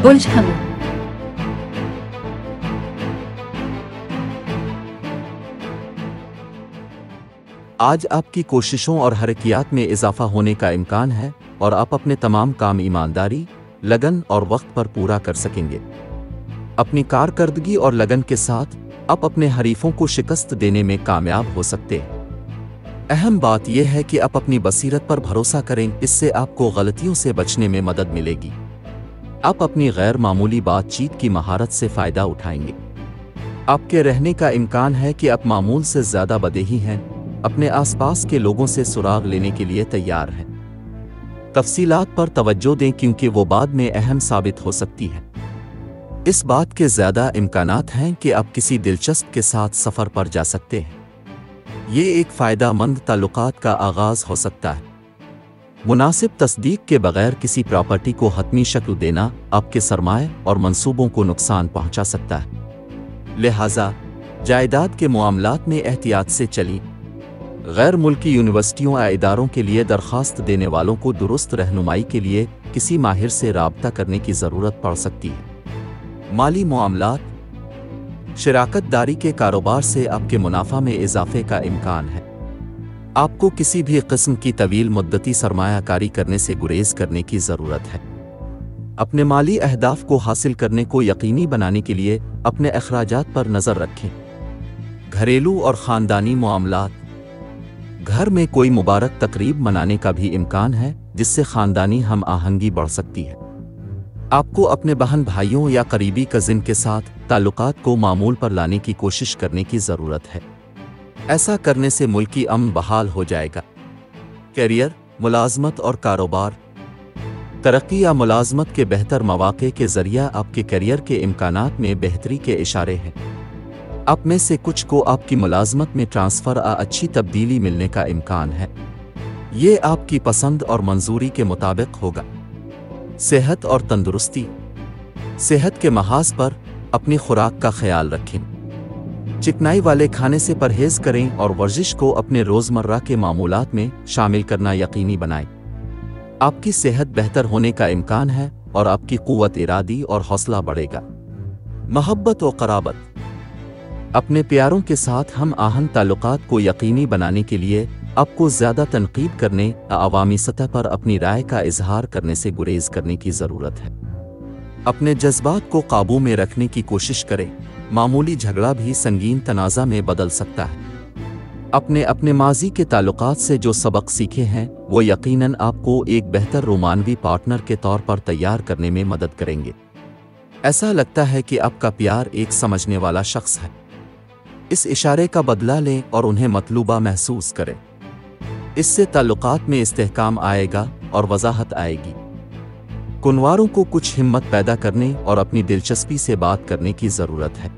बुर्ज हमू। आज आपकी कोशिशों और हरकियात में इजाफा होने का इम्कान है और आप अपने तमाम काम ईमानदारी, लगन और वक्त पर पूरा कर सकेंगे। अपनी कारकर्दगी और लगन के साथ आप अपने हरीफों को शिकस्त देने में कामयाब हो सकते हैं। अहम बात यह है कि आप अपनी बसीरत पर भरोसा करें, इससे आपको गलतियों से बचने में मदद मिलेगी। आप अपनी गैर मामूली बातचीत की महारत से फ़ायदा उठाएंगे। आपके रहने का इम्कान है कि आप मामूल से ज़्यादा बदेही हैं, अपने आसपास के लोगों से सुराग लेने के लिए तैयार हैं। तफसीलात पर तवज्जो दें क्योंकि वो बाद में अहम साबित हो सकती है। इस बात के ज़्यादा इम्कानात हैं कि आप किसी दिलचस्प के साथ सफ़र पर जा सकते हैं। ये एक फ़ायदामंद ताल्लुकात का आगाज़ हो सकता है। मुनासिब तस्दीक के बगैर किसी प्रॉपर्टी को हतमी शक्ल देना आपके सरमाए और मंसूबों को नुकसान पहुंचा सकता है। लिहाजा जायदाद के मामलात में एहतियात से चलिए। गैर मुल्की यूनिवर्सिटियों या इदारों के लिए दरख्वास्त देने वालों को दुरुस्त रहनुमाई के लिए किसी माहिर से राब्ता करने की ज़रूरत पड़ सकती है। माली मामलात, शराकतदारी के कारोबार से आपके मुनाफा में इजाफे का इम्कान है। आपको किसी भी किस्म की तवील मुद्दती सरमायाकारी करने से गुरेज करने की ज़रूरत है। अपने माली अहदाफ को हासिल करने को यकीनी बनाने के लिए अपने अखराजात पर नज़र रखें। घरेलू और ख़ानदानी मामलात, घर में कोई मुबारक तकरीब मनाने का भी इम्कान है जिससे ख़ानदानी हम आहंगी बढ़ सकती है। आपको अपने बहन भाइयों या करीबी कज़िन के साथ ताल्लुकात को मामूल पर लाने की कोशिश करने की ज़रूरत है। ऐसा करने से मुल्की अमन बहाल हो जाएगा। कैरियर, मुलाजमत और कारोबार, तरक्की या मुलाजमत के बेहतर मौक़े के ज़रिया आपके कैरियर के इम्कानात में बेहतरी के इशारे हैं। आप में से कुछ को आपकी मुलाजमत में ट्रांसफ़र या अच्छी तब्दीली मिलने का इम्कान है। ये आपकी पसंद और मंजूरी के मुताबिक होगा। सेहत और तंदुरुस्ती, सेहत के महाज पर अपनी खुराक का ख्याल रखें। चिकनाई वाले खाने से परहेज़ करें और वर्जिश को अपने रोज़मर्रा के मामूलात में शामिल करना यकीनी बनाएं। आपकी सेहत बेहतर होने का इम्कान है और आपकी क़ुव्वत इरादी और हौसला बढ़ेगा। मोहब्बत और क़राबत, अपने प्यारों के साथ हम आहन ताल्लुकात को यकीनी बनाने के लिए आपको ज़्यादा तनकीद करने या अवामी सतह पर अपनी राय का इजहार करने से गुरेज करने की ज़रूरत है। अपने जज्बात को काबू में रखने की कोशिश करें। मामूली झगड़ा भी संगीन तनाज़ा में बदल सकता है। अपने माजी के ताल्लुकात से जो सबक सीखे हैं वो यकीनन आपको एक बेहतर रोमानवी पार्टनर के तौर पर तैयार करने में मदद करेंगे। ऐसा लगता है कि आपका प्यार एक समझने वाला शख्स है। इस इशारे का बदला लें और उन्हें मतलूबा महसूस करें। इससे ताल्लुकात में इस्तेहकाम आएगा और वजाहत आएगी। कुनवारों को कुछ हिम्मत पैदा करने और अपनी दिलचस्पी से बात करने की ज़रूरत है।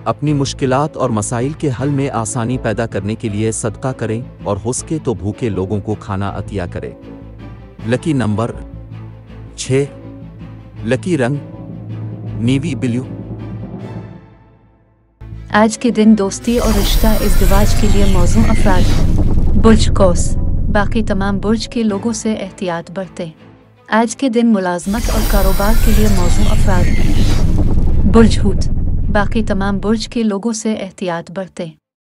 अपनी मुश्किलात और मसाइल के हल में आसानी पैदा करने के लिए सदका करें और हो सके तो भूखे लोगों को खाना अतिया करें। लकी नंबर 6, लकी रंग नेवी ब्लू। आज के दिन दोस्ती और रिश्ता इज़्दिवाज के लिए मौजू अफराद। बुर्ज कौस, बाकी तमाम बुर्ज के लोगों से एहतियात बरतें। आज के दिन मुलाजमत और कारोबार के लिए मौजू अफराद। बुर्ज हूत, बाकी तमाम बुर्ज के लोगों से एहतियात बरतें।